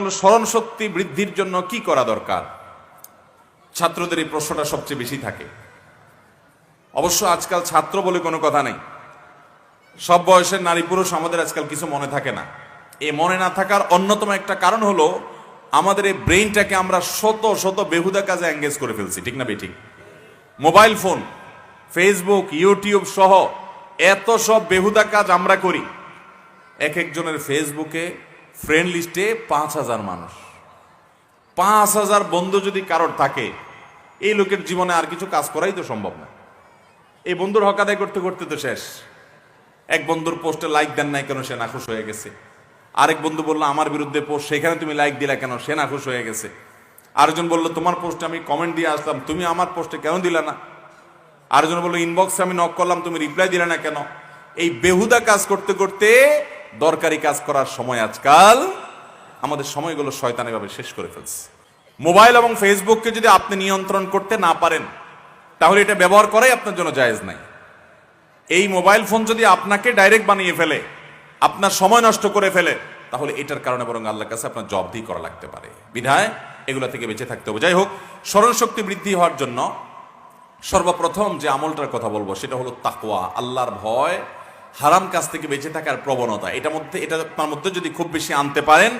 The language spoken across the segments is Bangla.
স্মরণ শক্তি বৃদ্ধির জন্য কি করা দরকার? ছাত্রদের এই প্রশ্নটা সবচেয়ে বেশি থাকে। অবশ্য আজকাল ছাত্র বলে কোনো কথা নেই, সব বয়সের নারী পুরুষ আমাদের আজকাল কিছু মনে থাকে না। এই মনে না থাকার অন্যতম একটা কারণ হলো আমাদের এই ব্রেইনটাকে আমরা শত শত বেহুদা কাজে এঙ্গেজ করে ফেলছি, ঠিক না বেঠিক? মোবাইল ফোন, ফেসবুক, ইউটিউব সহ এত সব বেহুদা কাজ আমরা করি। এক একজনের ফেসবুকে ফ্রেন্ড লিস্টে 5,000 মানুষ। 5,000 বন্ধু যদি কারোর থাকে, এই লোকের জীবনে আর কিছু কাজ করাই তো সম্ভব না। এই বন্ধুর হক আদায় করতে করতে তো শেষ। এক বন্ধুর পোস্টে লাইক দেন নাই কেন, সে নাখুশ হয়ে গেছে। আরেক বন্ধু বললো আমার বিরুদ্ধে পোস্ট, সেখানে তুমি লাইক দিলা কেন, সে নাখুশ হয়ে গেছে। আরেকজন বললো তোমার পোস্টে আমি কমেন্ট দিয়ে আসলাম, তুমি আমার পোস্টে কেন দিলা না। আরেকজন বললো ইনবক্সে আমি নক করলাম, তুমি রিপ্লাই দিলে না কেন। এই বেহুদা কাজ করতে করতে দরকারি কাজ করার সময় আজকাল আমাদের সময়গুলো শয়তানি ভাবে শেষ করে ফেলছে। মোবাইল এবং ফেসবুককে যদি আপনি নিয়ন্ত্রণ করতে না পারেন, তাহলে এটা ব্যবহার করাই আপনার জন্য জায়েজ নাই। এই মোবাইল ফোন যদি আপনাকে ডাইরেক্ট বানিয়ে ফেলে, আপনার সময় নষ্ট করে ফেলে, তাহলে এটার কারণে বরং আল্লাহর কাছে আপনার জবাবদিহি করা লাগতে পারে। বিধায় এগুলো থেকে বেঁচে থাকতে হবে। যাই হোক, স্মরণ শক্তি বৃদ্ধি হওয়ার জন্য সর্বপ্রথম যে আমলটার কথা বলবো সেটা হলো তাকওয়া, আল্লাহর ভয়, হারাম কাজ থেকে বেঁচে থাকার প্রবণতা। এটা আপনার মধ্যে যদি খুব বেশি আনতে পারেন,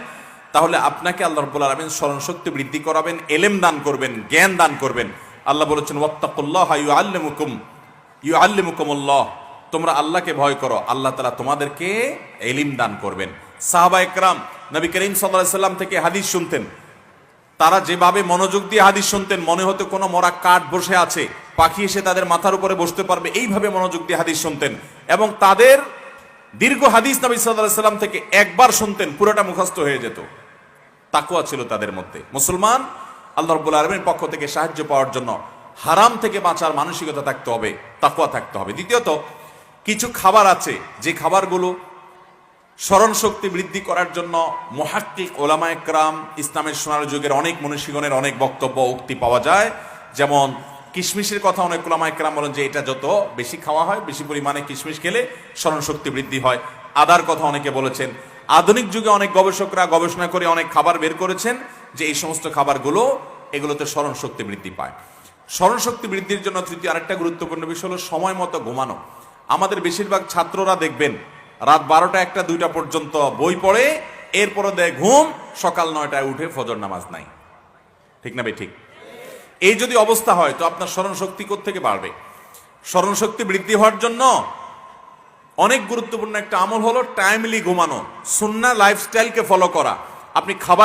তাহলে আপনাকে আল্লাহ রাব্বুল আলামিন স্মরণ শক্তি বৃদ্ধি করাবেন, এলেম দান করবেন, জ্ঞান দান করবেন। আল্লাহ বলেছেন ওয়াত্তাকুল্লাহা ইউআল্লিমুকুমুল্লাহ, তোমরা আল্লাহকে ভয় করো, আল্লাহ তাআলা তোমাদেরকে ইলম দান করবেন। সাহাবায়ে কেরাম নবী করিম সাল্লাল্লাহু আলাইহি সাল্লাম থেকে হাদিস শুনতেন। তারা যেভাবে মনোযোগ দিয়ে হাদিস শুনতেন, মনে হতো কোনো মরা কাঠ বসে আছে, পাখি এসে তাদের মাথার উপরে বসতে পারবে, এইভাবে মনোযোগ দিয়ে হাদিস শুনতেন। এবং তাদের দীর্ঘ হাদিস নবী সাল্লাল্লাহু আলাইহি সাল্লাম থেকে একবার শুনতেন, পুরোটা মুখস্থ হয়ে যেত। তাকওয়া ছিল তাদের মধ্যে। মুসলমান আল্লাহ রাব্বুল আলামিনের পক্ষ থেকে সাহায্য পাওয়ার জন্য হারাম থেকে বাঁচার মানসিকতা থাকতে হবে, তাকওয়া থাকতে হবে। দ্বিতীয়ত, কিছু খাবার আছে যে খাবারগুলো স্মরণ শক্তি বৃদ্ধি করার জন্য মুহাক্কিক ওলামায়ে কেরাম, ইসলামের সোনার যুগের অনেক মনীষীগণের অনেক বক্তব্য উক্তি পাওয়া যায়। যেমন কিশমিশের কথা অনেক ওলামায়ে কেরাম বলেন যে এটা যত বেশি খাওয়া হয়, বেশি পরিমাণে কিশমিশ খেলে স্মরণ শক্তি বৃদ্ধি হয়। আদার কথা অনেকে বলেছেন। আধুনিক যুগে অনেক গবেষকরা গবেষণা করে অনেক খাবার বের করেছেন যে এই সমস্ত খাবারগুলো, এগুলোতে স্মরণ শক্তি বৃদ্ধি পায়। স্মরণ শক্তি বৃদ্ধির জন্য তৃতীয় আরেকটা গুরুত্বপূর্ণ বিষয় হলো সময় মতো ঘুমানো। আমাদের বেশিরভাগ ছাত্ররা দেখবেন রাত 12টা 1টা 2টা পর্যন্ত বই পড়ে, এরপরে দেয় ঘুম, সকাল 9টায় উঠে ফজর নামাজ নাই। ঠিক না ভাই? ঠিক। এই যদি অবস্থা হয় তো আপনার স্মরণ শক্তি কোত্থেকে বাড়বে? স্মরণ শক্তি বৃদ্ধি হওয়ার জন্য অনেক গুরুত্বপূর্ণ একটা আমল হলো টাইমলি ঘুমানো, সুন্নাহ লাইফস্টাইলকে ফলো করা। আপনি খাবার